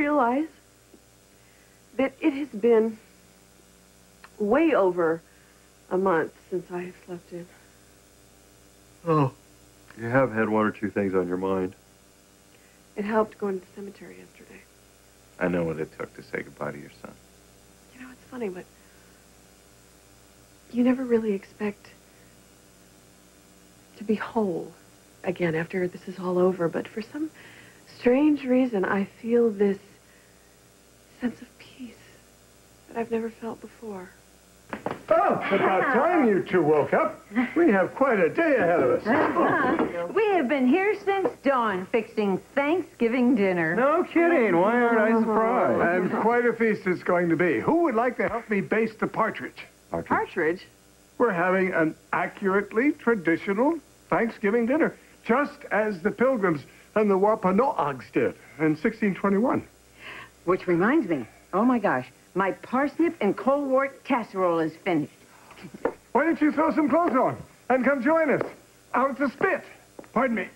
realize that it has been way over a month since I have slept in. Oh, you have had one or two things on your mind. It helped going to the cemetery yesterday. I know what it took to say goodbye to your son. You know, it's funny, but you never really expect to be whole again after this is all over, but for some strange reason, I feel this sense of peace that I've never felt before. Oh, about time you two woke up. We have quite a day ahead of us. We have been here since dawn fixing Thanksgiving dinner. No kidding. Why aren't I surprised? And quite a feast it's going to be. Who would like to help me baste the partridge? Partridge? We're having an accurately traditional Thanksgiving dinner, just as the Pilgrims and the Wampanoags did in 1621. Which reminds me, oh my gosh, my parsnip and colewort casserole is finished. Why don't you throw some clothes on and come join us out at the spit? Pardon me.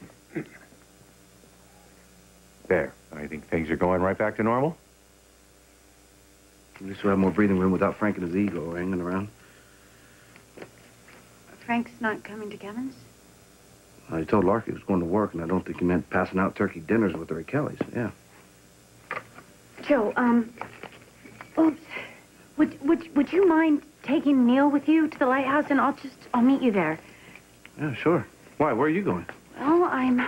There. I think things are going right back to normal. At least we'll have more breathing room without Frank and his ego hanging around. Frank's not coming to Kevin's? I told Larky he was going to work, and I don't think he meant passing out turkey dinners with the Raquellis. Yeah. Joe, oops. Would you mind taking Neil with you to the lighthouse, and I'll meet you there? Yeah, sure. Why? Where are you going? Well, I'm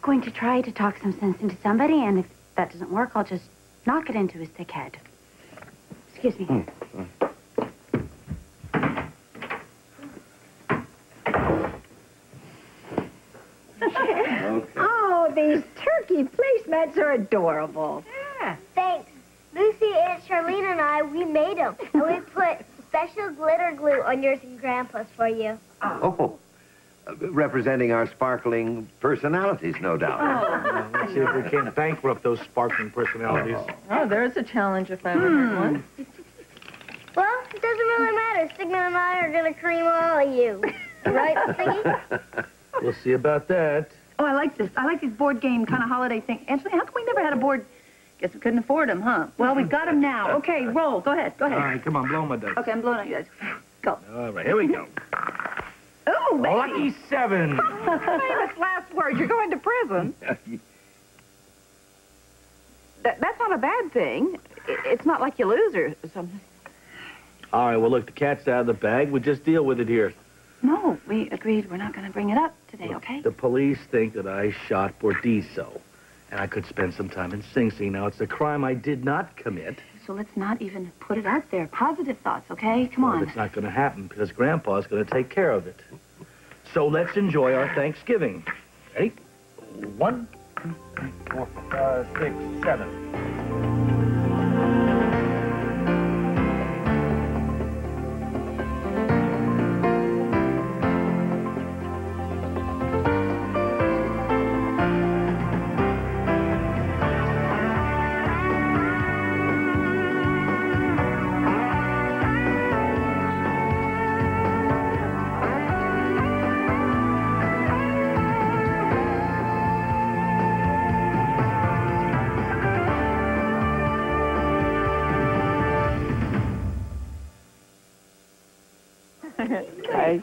going to try to talk some sense into somebody, and if that doesn't work, I'll just knock it into his thick head. Excuse me. Sorry. Okay. Oh, these turkey placemats are adorable. Yeah. Thanks. Lucy, Aunt Charlene, and I, we made them. And we put special glitter glue on yours and Grandpa's for you. Oh. Representing our sparkling personalities, no doubt. Oh. Let's see if we can't bankrupt those sparkling personalities. Oh, there's a challenge if I ever heard one. Well, it doesn't really matter. Sigmund and I are going to cream all of you. Right, Siggy? We'll see about that. Oh, I like this. I like these board game kind of holiday things. Anthony, how come we never had a board? Guess we couldn't afford them, huh? Well, we've got them now. Okay, roll. Go ahead. Go ahead. All right, come on, blow my dice. Okay, I'm blowing on you guys. Go. All right, here we go. Oh, baby. Lucky 7. Famous last word. You're going to prison. That's not a bad thing. It's not like you lose or something. All right, well, look, the cat's out of the bag. We'll just deal with it here. No, we agreed we're not going to bring it up today, okay? The police think that I shot Bordiso, and I could spend some time in Sing Sing. Now, it's a crime I did not commit. So let's not even put it out there. Positive thoughts, okay? Come on. It's not going to happen because Grandpa's going to take care of it. So let's enjoy our Thanksgiving. Ready? 1, 2, 3, 4, 5, 6, 7.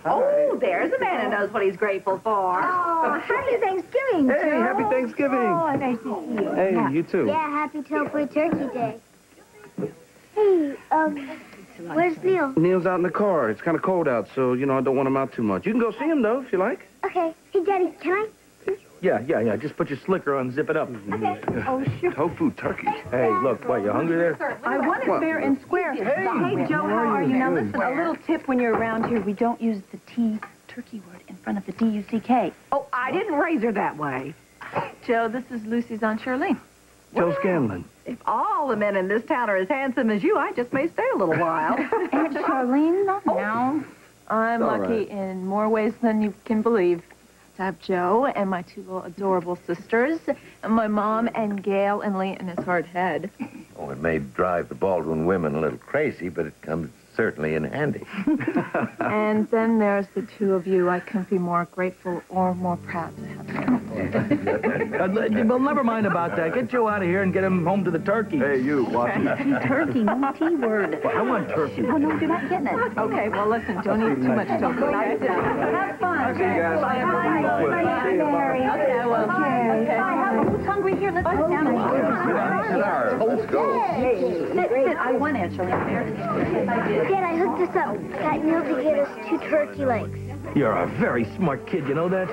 Oh, there's a man who knows what he's grateful for. Oh, happy Thanksgiving, Hey, Joe. happy Thanksgiving. Oh, nice to see you. Hey, you too. Yeah, happy Tofu Turkey Day. Hey, where's Neil? Neil's out in the car. It's kind of cold out, so, you know, I don't want him out too much. You can go see him, though, if you like. Okay. Hey, Daddy, can I? Yeah. Just put your slicker on, zip it up. Okay. Oh, sure. Tofu turkey. Hey, look, what, you hungry there? I want it fair and square. Hey, Joe, how are you? Now, listen, a little tip when you're around here. We don't use the T, turkey word, in front of the D-U-C-K. Oh, I didn't raise her that way. Joe, this is Lucy's Aunt Charlene. Joe Scanlon. If all the men in this town are as handsome as you, I just may stay a little while. Aunt Charlene, not now. I'm all lucky right. in more ways than you can believe. To have Joe and my 2 little adorable sisters, and my mom and Gail and Lee and his hard head. Oh, it may drive the Baldwin women a little crazy, but it comes certainly in handy. And then there's the 2 of you. I couldn't be more grateful or more proud to have you. Well, never mind about that. Get Joe out of here and get him home to the turkey. Hey, you, watch it. Turkey, no T word. Well, I want turkey. Oh, no, you're not getting it. Okay, well, listen, don't eat too much tofu. Have fun. See you guys. Bye, Mary. Okay, well, okay. Who's hungry here? Let's sit down. Let's go. Sit. I won, actually. Yes, I did. Dad, I hooked us up. Got Neil to get us 2 turkey legs. You're a very smart kid, you know that?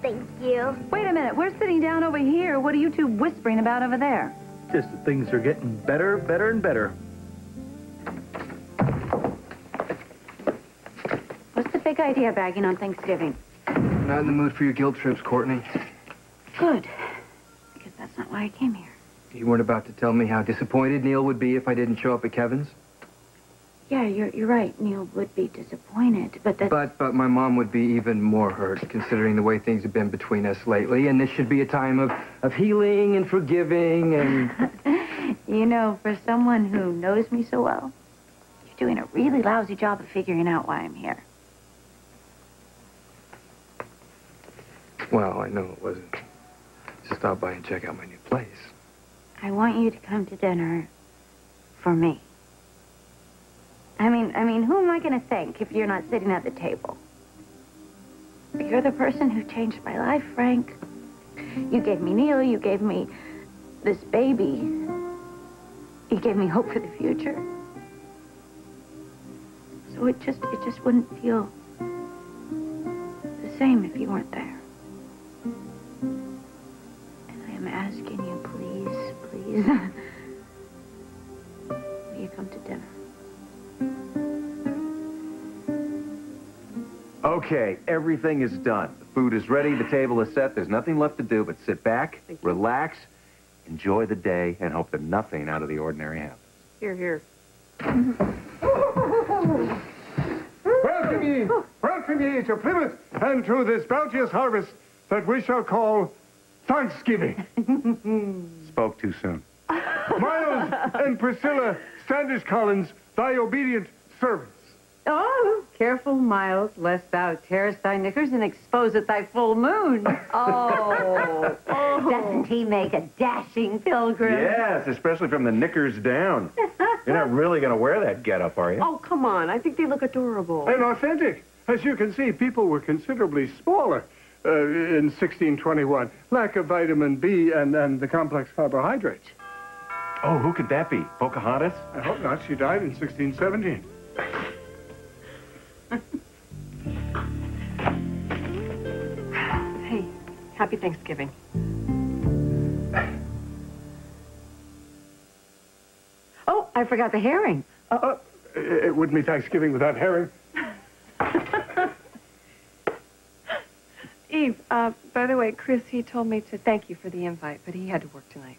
Thank you. Wait a minute. We're sitting down over here. What are you two whispering about over there? Just that things are getting better, better, and better. What's the big idea bagging on Thanksgiving? Not in the mood for your guilt trips, Courtney. Good. Because that's not why I came here. You weren't about to tell me how disappointed Neil would be if I didn't show up at Kevin's? Yeah, you're right. Neil would be disappointed, but that's... But my mom would be even more hurt, considering the way things have been between us lately. And this should be a time of healing and forgiving and... You know, for someone who knows me so well, you're doing a really lousy job of figuring out why I'm here. Well, I know it wasn't to stop by and check out my new place. I want you to come to dinner for me. I mean, who am I going to thank if you're not sitting at the table? You're the person who changed my life, Frank. You gave me Neil. You gave me this baby. You gave me hope for the future. So it just wouldn't feel the same if you weren't there. And I am asking you, please, will you come to dinner? Okay, everything is done. The food is ready, the table is set. There's nothing left to do but sit back, relax, enjoy the day, and hope that nothing out of the ordinary happens. Here, here. Welcome ye to Plymouth and to this bounteous harvest that we shall call Thanksgiving. Spoke too soon. Miles and Priscilla Standish Collins, thy obedient servants. Oh, careful, Miles, lest thou tearest thy knickers and expose at thy full moon. Oh, doesn't he make a dashing pilgrim? Yes, especially from the knickers down. You're not really going to wear that getup, are you? Oh, come on. I think they look adorable. And authentic. As you can see, people were considerably smaller in 1621. Lack of vitamin B and the complex carbohydrates. Oh, who could that be? Pocahontas? I hope not. She died in 1617. Hey, happy Thanksgiving. Oh, I forgot the herring. It wouldn't be Thanksgiving without herring. Eve, by the way, Chris, he told me to thank you for the invite, but he had to work tonight.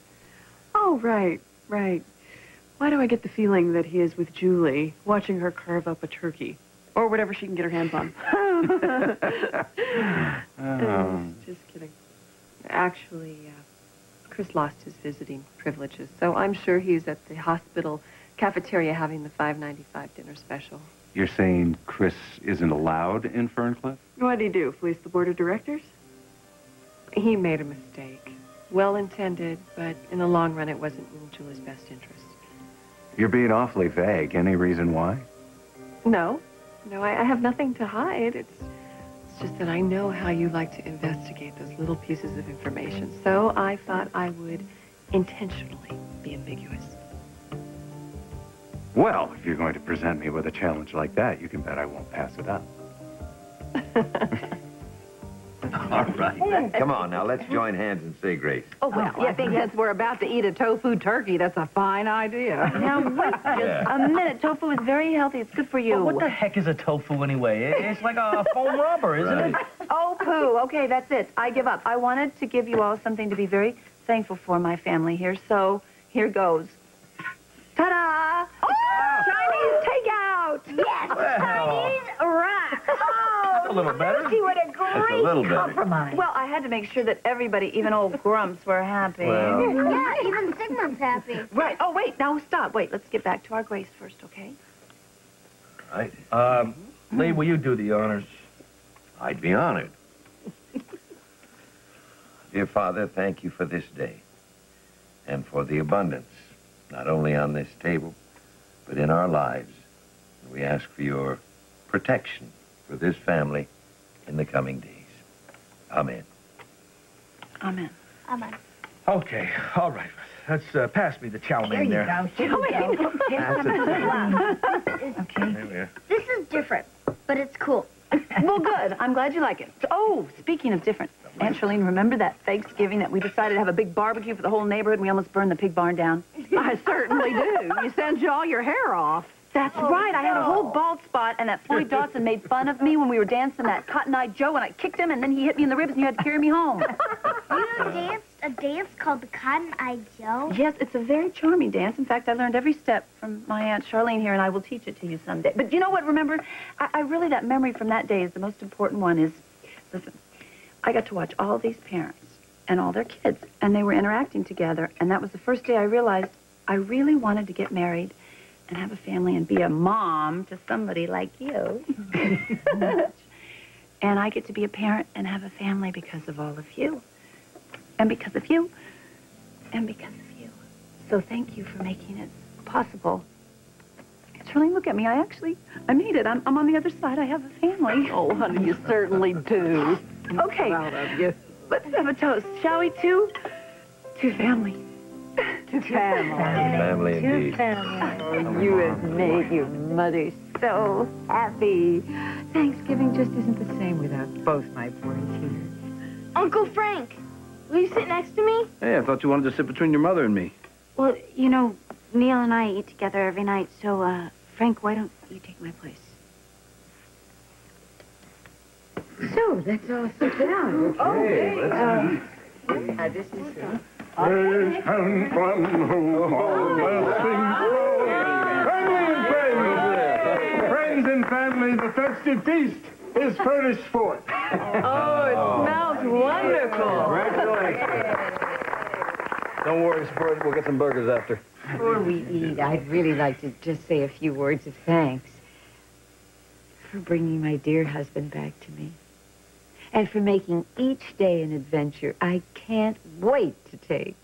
Oh, right. Why do I get the feeling that he is with Julie, watching her carve up a turkey? Or whatever she can get her hands on. Just kidding. Actually, Chris lost his visiting privileges, so I'm sure he's at the hospital cafeteria having the $5.95 dinner special. You're saying Chris isn't allowed in Ferncliff? What'd he do, fleece the board of directors? He made a mistake. Well-intended, but in the long run, it wasn't in Julie's best interest. You're being awfully vague. Any reason why? No, I have nothing to hide. It's just that I know how you like to investigate those little pieces of information. So I thought I would intentionally be ambiguous. Well, if you're going to present me with a challenge like that, you can bet I won't pass it up. All right. Come on, now, let's join hands and say grace. Oh, well, I think since we're about to eat a tofu turkey, that's a fine idea. Now, wait just a minute. Tofu is very healthy. It's good for you. Well, what the heck is a tofu anyway? It's like a foam rubber, isn't it? Oh, poo. Okay, that's it. I give up. I wanted to give you all something to be very thankful for, my family here, so here goes. Ta-da! Oh, Chinese takeout! Yes, Chinese rock. That's a little better. See what a great little better. compromise. Well, I had to make sure that everybody, even old grumps, were happy. Well. Yeah, even Sigmund's happy. Right. Oh, wait. Now, stop. Wait, let's get back to our grace first, okay? All right. Lee, will you do the honors? I'd be honored. Dear Father, thank you for this day and for the abundance, not only on this table, but in our lives. We ask for your protection for this family in the coming days. Amen. Amen. Amen. Okay, all right. Let's pass me the chow mein there. Okay. There we are. This is different, but it's cool. Well, good. I'm glad you like it. Oh, speaking of different, Aunt Charlene, remember that Thanksgiving that we decided to have a big barbecue for the whole neighborhood and we almost burned the pig barn down? I certainly do. You singed all your hair off. That's right. I had a whole bald spot, and that Floyd Dawson made fun of me when we were dancing that Cotton Eye Joe, and I kicked him, and then he hit me in the ribs, and you had to carry me home. You danced a dance called the Cotton Eye Joe? Yes, it's a very charming dance. In fact, I learned every step from my Aunt Charlene here, and I will teach it to you someday. But you know what? Remember, I really, that memory from that day is the most important one is, listen, I got to watch all these parents and all their kids, and they were interacting together, and that was the first day I realized I really wanted to get married and have a family and be a mom to somebody like you. And I get to be a parent and have a family because of all of you. And because of you. And because of you. So thank you for making it possible. Charlene, look at me. I made it. I'm on the other side. I have a family. Oh, honey, you certainly do. Okay. I'm proud of you. Let's have a toast, shall we? To family. To family. Family indeed. Oh, you have made your mother so happy. Thanksgiving just isn't the same without both my boys here. Uncle Frank, will you sit next to me? Hey, I thought you wanted to sit between your mother and me. Well, you know, Neil and I eat together every night, so, Frank, why don't you take my place? So, let's all sit down. Okay, This is... Praise and fun, Friends and family, the festive feast is furnished forth. Oh, it smells wonderful. Congratulations. Don't worry, Sport. We'll get some burgers after. Before we eat, I'd really like to just say a few words of thanks for bringing my dear husband back to me. And for making each day an adventure I can't wait to take.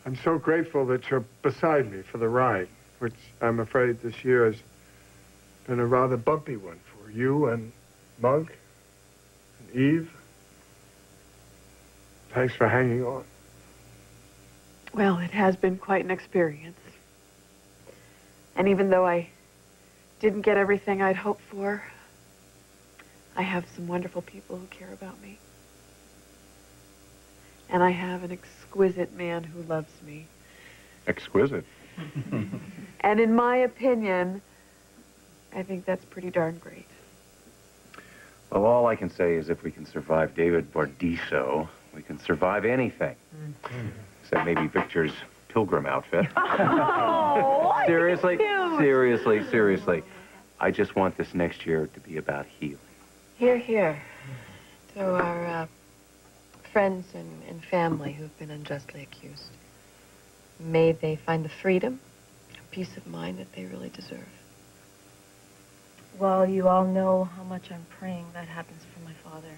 I'm so grateful that you're beside me for the ride, which I'm afraid this year has been a rather bumpy one for you and Mug and Eve. Thanks for hanging on. Well, it has been quite an experience. And even though I didn't get everything I'd hoped for, I have some wonderful people who care about me. And I have an exquisite man who loves me. Exquisite. And in my opinion, I think that's pretty darn great. Well, all I can say is if we can survive David Bardiso, we can survive anything. Except maybe Victor's pilgrim outfit. Oh, Seriously? Seriously. I just want this next year to be about healing. Hear, hear. To our friends and family who've been unjustly accused. May they find the freedom and peace of mind that they really deserve. Well, you all know how much I'm praying that happens for my father.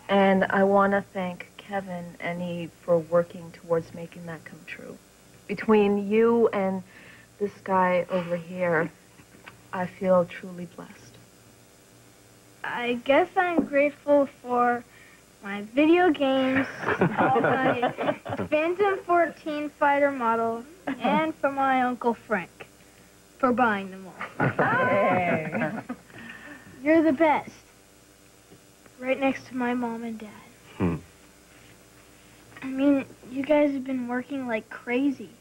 And I want to thank Kevin and Eve for working towards making that come true. Between you and this guy over here, I feel truly blessed. I guess I'm grateful for my video games, my Phantom 14 fighter model, and for my Uncle Frank for buying them all. Hey. You're the best. Right next to my mom and dad. I mean, you guys have been working like crazy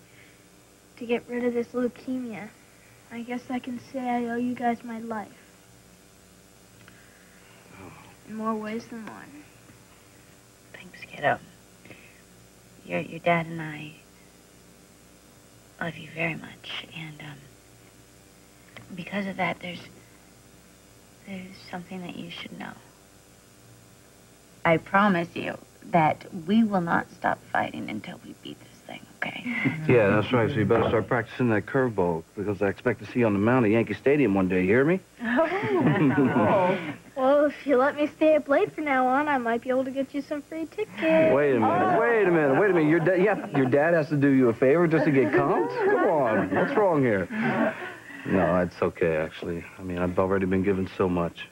to get rid of this leukemia. I guess I can say I owe you guys my life. In more ways than one. Thanks, kiddo. Your dad and I love you very much, and because of that, there's something that you should know. I promise you that we will not stop fighting until we beat this thing, okay? Yeah, that's right. So you better start practicing that curveball because I expect to see you on the mound at Yankee Stadium one day. You hear me? Oh. Well, if you let me stay up late from now on, I might be able to get you some free tickets. Wait a minute. Your dad has to do you a favor just to get comped? Come on. What's wrong here? No, it's okay, actually. I mean, I've already been given so much.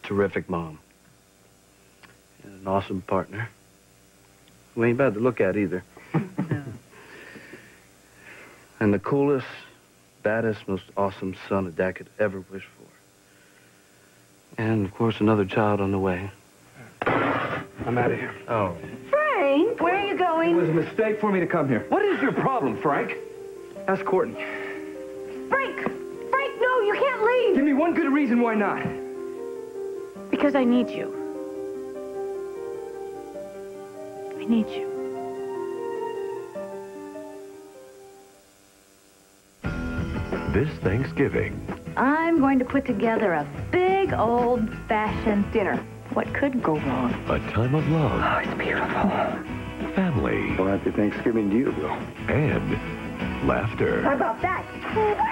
Terrific mom. And an awesome partner. Who ain't bad to look at either. And the coolest, baddest, most awesome son a dad could ever wish for. And, of course, another child on the way. I'm out of here. Oh. Frank, where are you going? It was a mistake for me to come here. What is your problem, Frank? Ask Courtney. Frank! Frank, no, you can't leave! Give me one good reason why not. Because I need you. I need you. This Thanksgiving, I'm going to put together a big old-fashioned dinner. What could go wrong? a time of love, Oh, it's beautiful. family, Well, happy Thanksgiving to you, Bill. and laughter. How about that?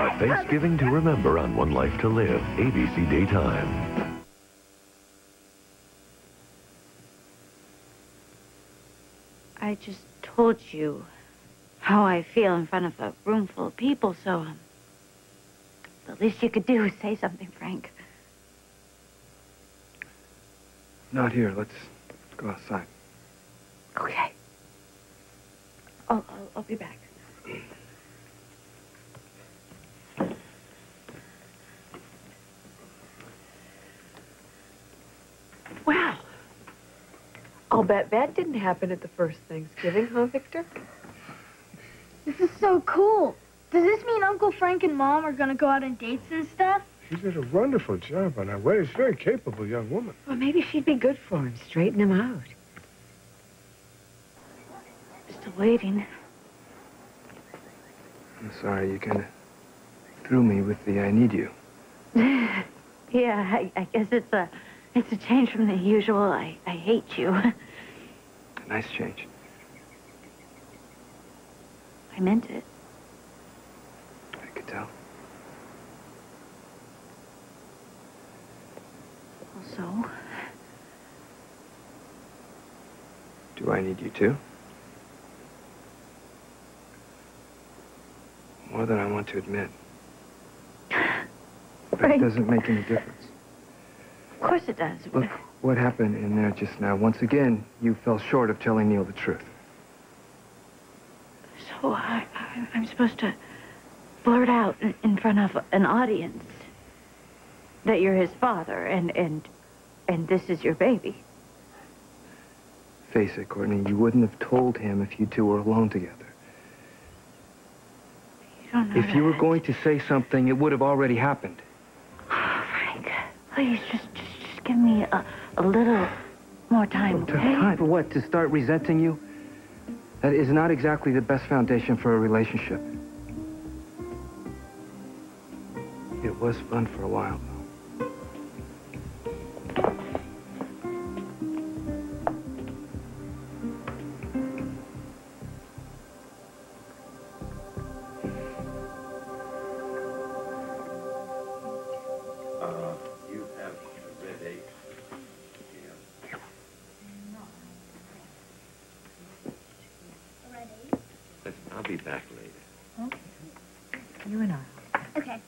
A Thanksgiving to remember on One Life to Live, ABC Daytime. I just told you how I feel in front of a room full of people, so the least you could do is say something, Frank. Not here. Let's go outside. Okay. I'll be back. Wow. I'll bet that didn't happen at the first Thanksgiving, huh, Victor? This is so cool. Does this mean Uncle Frank and Mom are going to go out on dates and stuff? She did a wonderful job on her way. She's a very capable young woman. Well, maybe she'd be good for him. Straighten him out. Still waiting. I'm sorry, you kind of threw me with the I need you. Yeah, I guess it's a change from the usual I hate you. A nice change. I meant it. I could tell. So, Do I need you too? More than I want to admit. But Frank. it doesn't make any difference. Of course it does. Look what happened in there just now. Once again, you fell short of telling Neil the truth. So I'm supposed to blurt out in front of an audience that you're his father and this is your baby. Face it, Courtney, you wouldn't have told him if you two were alone together. You don't know If you were going to say something, it would have already happened. Frank, please just give me a little more time, okay? Time for what? To start resenting you? That is not exactly the best foundation for a relationship. It was fun for a while, though. You have a red egg. Listen, I'll be back later. Okay. You and I. Okay.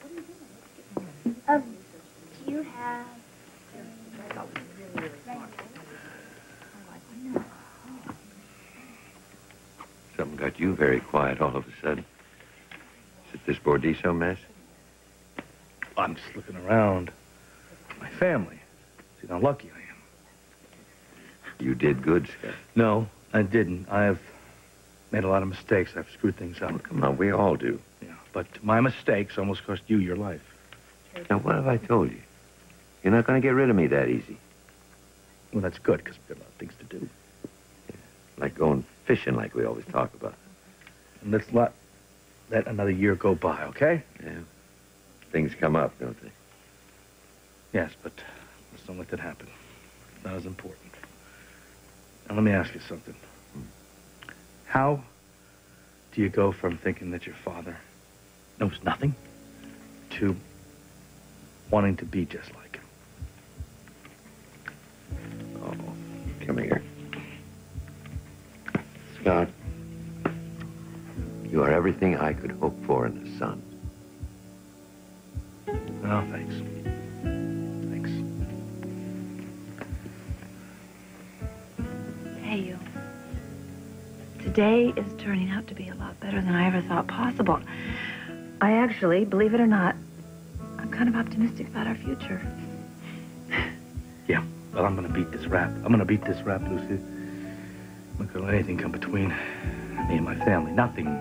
Do you have... Something got you very quiet all of a sudden. Is it this Bordiso mess? I'm just looking around. My family. See how lucky I am. You did good, Scott. No, I didn't. I've made a lot of mistakes. I've screwed things up. Come on, we all do. Yeah, but my mistakes almost cost you your life. Now, what have I told you? You're not going to get rid of me that easy. Well, that's good, because we've got a lot of things to do. Like going fishing like we always talk about. And let's not let another year go by, okay? Yeah. Things come up, don't they? Yes, but let's don't let that happen. Not as important. Now, let me ask you something. How do you go from thinking that your father knows nothing to wanting to be just like him. Oh, come here. Scott, you are everything I could hope for in a son. Oh, thanks. Thanks. Hey, you. Today is turning out to be a lot better than I ever thought possible. I actually, believe it or not, I'm kind of optimistic about our future. Yeah, well, I'm gonna beat this rap. I'm gonna beat this rap, Lucy. I'm not gonna let anything come between me and my family. Nothing.